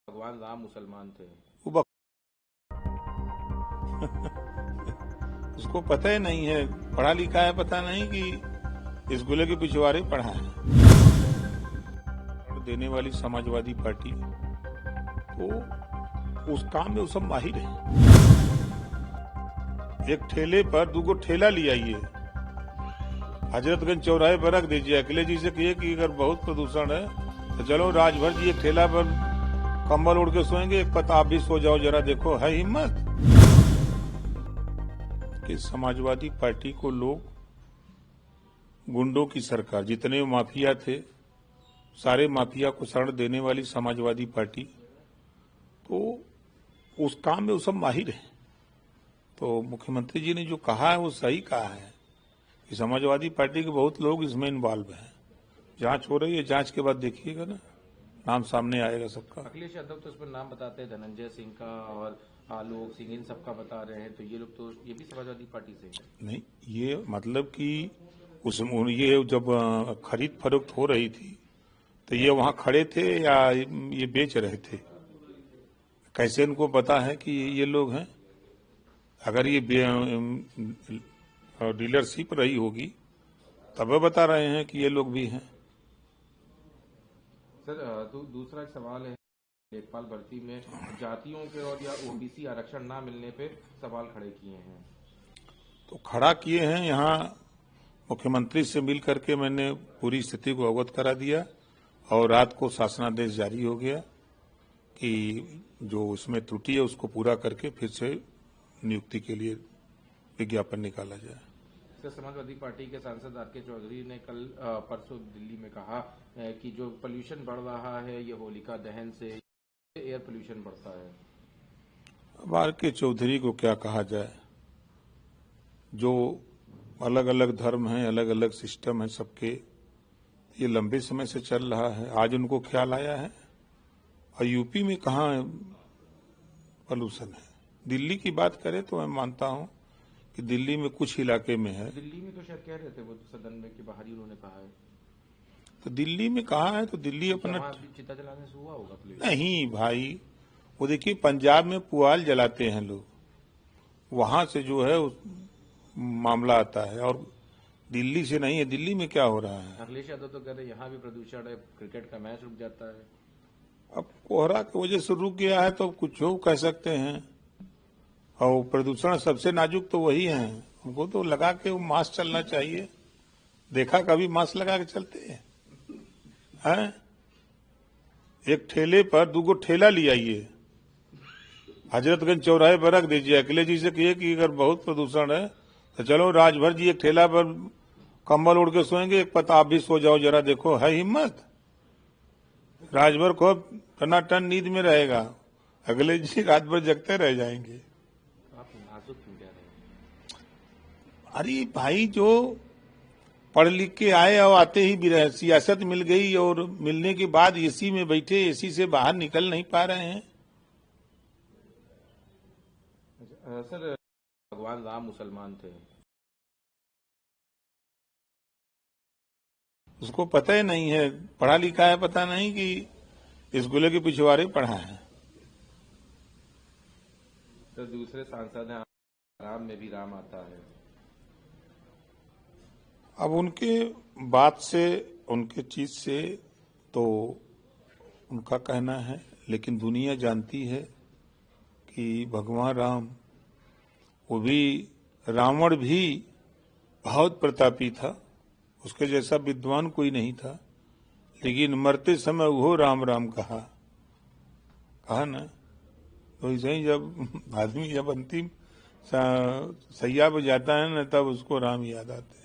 भगवान राम मुसलमान थे। वो उसको पता ही नहीं है, पढ़ा लिखा है, पता नहीं कि इस गुले के पिछवाड़े पढ़ा है। देने वाली समाजवादी पार्टी तो उस काम में वो सब माहिर है। एक ठेले पर 2 ठेला ले आइए, हजरतगंज चौराहे पर रख दीजिए, अखिलेश जी से कहिए कि अगर बहुत प्रदूषण है तो चलो राजभर जी एक ठेला पर कंबल उड़ के सोएंगे, एक पता आप भी सो जाओ, जरा देखो है हिम्मत कि समाजवादी पार्टी को लोग गुंडों की सरकार, जितने माफिया थे सारे माफिया को शरण देने वाली समाजवादी पार्टी तो उस काम में वो सब माहिर है। तो मुख्यमंत्री जी ने जो कहा है वो सही कहा है कि समाजवादी पार्टी के बहुत लोग इसमें इन्वॉल्व हैं। जांच हो रही है, जांच के बाद देखिएगा ना, नाम सामने आएगा सबका। अखिलेश यादव तो इस पर नाम बताते हैं, धनंजय सिंह का और आलोक सिंह, इन सबका बता रहे हैं, तो ये लोग तो ये भी समाजवादी पार्टी से है। नहीं, ये मतलब कि ये जब खरीद फरोख्त हो रही थी तो ये वहां खड़े थे या ये बेच रहे थे? कैसे इनको पता है कि ये लोग हैं? अगर ये डीलरशिप रही होगी तब वो बता रहे हैं कि ये लोग भी हैं। सर दूसरा एक सवाल है, लेखपाल भर्ती में जातियों के और या ओबीसी आरक्षण ना मिलने पे सवाल खड़े किए हैं। तो खड़ा किए हैं, यहाँ मुख्यमंत्री से मिल करके मैंने पूरी स्थिति को अवगत करा दिया और रात को शासनादेश जारी हो गया कि जो उसमें त्रुटि है उसको पूरा करके फिर से नियुक्ति के लिए विज्ञापन निकाला जाए। सर समाजवादी पार्टी के सांसद आर के चौधरी ने कल परसों दिल्ली में कहा कि जो पोल्यूशन बढ़ रहा है ये होलिका दहन से एयर पोल्यूशन बढ़ता है। अब आर के चौधरी को क्या कहा जाए, जो अलग अलग धर्म हैं, अलग अलग सिस्टम है सबके, ये लंबे समय से चल रहा है, आज उनको ख्याल आया है। और यूपी में कहाँ पोल्यूशन है? दिल्ली की बात करें तो मैं मानता हूं कि दिल्ली में कुछ इलाके में है। दिल्ली में तो शायद कह रहे थे वो सदन में कि बाहर ही उन्होंने कहा है। तो दिल्ली में कहा है तो दिल्ली अपना चिता जलाने से हुआ होगा pollution? नहीं भाई, वो देखिए पंजाब में पुआल जलाते हैं लोग, वहां से जो है मामला आता है और दिल्ली से नहीं है। दिल्ली में क्या हो रहा है? अखिलेश यादव तो कह रहे यहाँ भी प्रदूषण है, क्रिकेट का मैच रुक जाता है। अब कोहरा की वजह से रुक गया है तो कुछ हो कह सकते हैं, और प्रदूषण सबसे नाजुक तो वही है, उनको तो लगा के वो मास्क चलना चाहिए। देखा कभी मास्क लगा के चलते हैं? एक ठेले पर 2 ठेला ले आइए, हजरतगंज चौराहे पर रख दीजिए, अखिलेश जी से कहिए कि अगर बहुत प्रदूषण है तो चलो राजभर जी एक ठेला पर कंबल उड़ के सोएंगे, एक पता आप भी सो जाओ, जरा देखो है हिम्मत। राजभर को टनाटन नींद में रहेगा, अखिलेश जी रात भर जगते रह जाएंगे। आप नाजुक क्यों कह रहे हैं? अरे भाई, जो पढ़ लिख के आए और आते ही सियासत मिल गई और मिलने के बाद एसी में बैठे, एसी से बाहर निकल नहीं पा रहे हैं। सर भगवान राम मुसलमान थे। उसको पता ही नहीं है, पढ़ा लिखा है, पता नहीं कि इस गुले के पिछवाड़े पढ़ा है। तो दूसरे सांसद हैं, राम में भी राम आता है। अब उनके बात से, उनके चीज से तो उनका कहना है, लेकिन दुनिया जानती है कि भगवान राम, वो भी रावण भी बहुत प्रतापी था, उसके जैसा विद्वान कोई नहीं था, लेकिन मरते समय वो राम राम कहा ना। तो ऐसे ही जब आदमी जब अंतिम सैया पे जाता है ना, तब उसको राम याद आते हैं।